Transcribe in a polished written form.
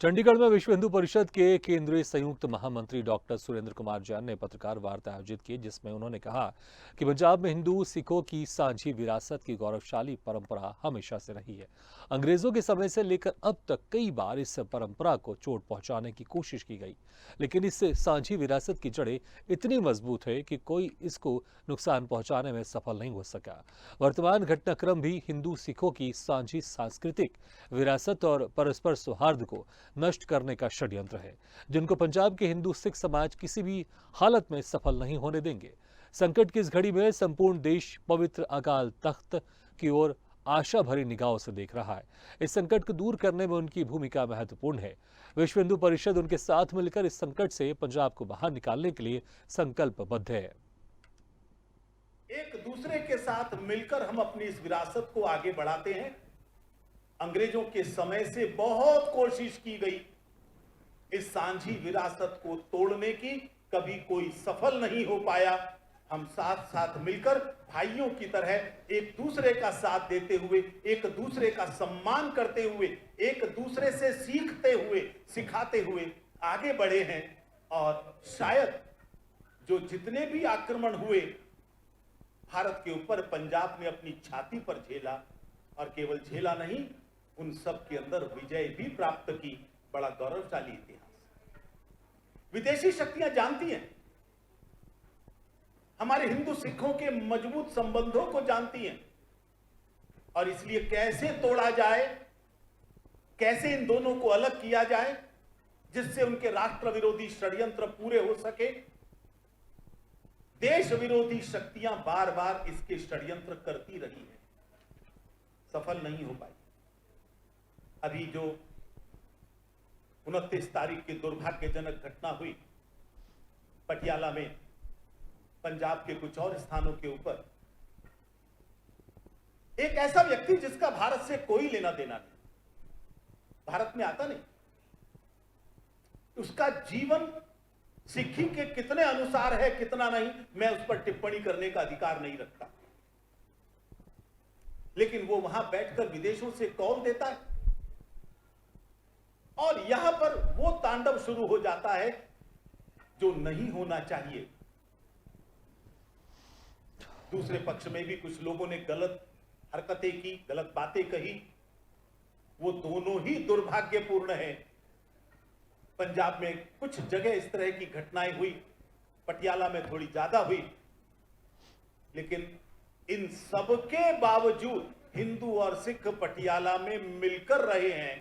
चंडीगढ़ में विश्व हिंदू परिषद के केंद्रीय संयुक्त महामंत्री डॉक्टर सुरेंद्र कुमार जैन ने पत्रकार वार्ता आयोजित की, जिसमें उन्होंने कहा कि पंजाब में हिंदू सिखों की साझी विरासत की गौरवशाली परंपरा हमेशा से रही है। अंग्रेजों के समय से लेकर अब तक कई बार इस परंपरा को चोट पहुंचाने की कोशिश की गई, लेकिन इस साझी विरासत की जड़ें इतनी मजबूत है कि कोई इसको नुकसान पहुंचाने में सफल नहीं हो सका। वर्तमान घटनाक्रम भी हिंदू सिखों की साझी सांस्कृतिक विरासत और परस्पर सौहार्द को नष्ट करने का षड्यंत्र है, जिनको पंजाब के हिंदू सिख समाज किसी भी हालत में सफल नहीं होने देंगे। संकट की इस घड़ी में संपूर्ण देश पवित्र अकाल तख्त की ओर आशा भरी निगाहों से देख रहा है। इस संकट को दूर करने में उनकी भूमिका महत्वपूर्ण है। विश्व हिंदू परिषद उनके साथ मिलकर इस संकट से पंजाब को बाहर निकालने के लिए संकल्पबद्ध है। एक दूसरे के साथ मिलकर हम अपनी इस विरासत को आगे बढ़ाते हैं। अंग्रेजों के समय से बहुत कोशिश की गई इस सांझी विरासत को तोड़ने की, कभी कोई सफल नहीं हो पाया। हम साथ साथ मिलकर भाइयों की तरह एक दूसरे का साथ देते हुए, एक दूसरे का सम्मान करते हुए, एक दूसरे से सीखते हुए, सिखाते हुए आगे बढ़े हैं। और शायद जो जितने भी आक्रमण हुए भारत के ऊपर, पंजाब ने अपनी छाती पर झेला, और केवल झेला नहीं, उन सब के अंदर विजय भी प्राप्त की। बड़ा गौरवशाली इतिहास। विदेशी शक्तियां जानती हैं, हमारे हिंदू सिखों के मजबूत संबंधों को जानती हैं, और इसलिए कैसे तोड़ा जाए, कैसे इन दोनों को अलग किया जाए जिससे उनके राष्ट्र विरोधी षड्यंत्र पूरे हो सके। देश विरोधी शक्तियां बार बार इसके षड्यंत्र करती रही है, सफल नहीं हो पाई। अभी जो 29 तारीख की दुर्भाग्यजनक घटना हुई पटियाला में, पंजाब के कुछ और स्थानों के ऊपर, एक ऐसा व्यक्ति जिसका भारत से कोई लेना देना नहीं, भारत में आता नहीं, उसका जीवन सिक्खी के कितने अनुसार है कितना नहीं, मैं उस पर टिप्पणी करने का अधिकार नहीं रखता। लेकिन वो वहां बैठकर विदेशों से कॉल देता है, और यहां पर वो तांडव शुरू हो जाता है जो नहीं होना चाहिए। दूसरे पक्ष में भी कुछ लोगों ने गलत हरकतें की, गलत बातें कही, वो दोनों ही दुर्भाग्यपूर्ण है। पंजाब में कुछ जगह इस तरह की घटनाएं हुई, पटियाला में थोड़ी ज्यादा हुई, लेकिन इन सब के बावजूद हिंदू और सिख पटियाला में मिलकर रहे हैं।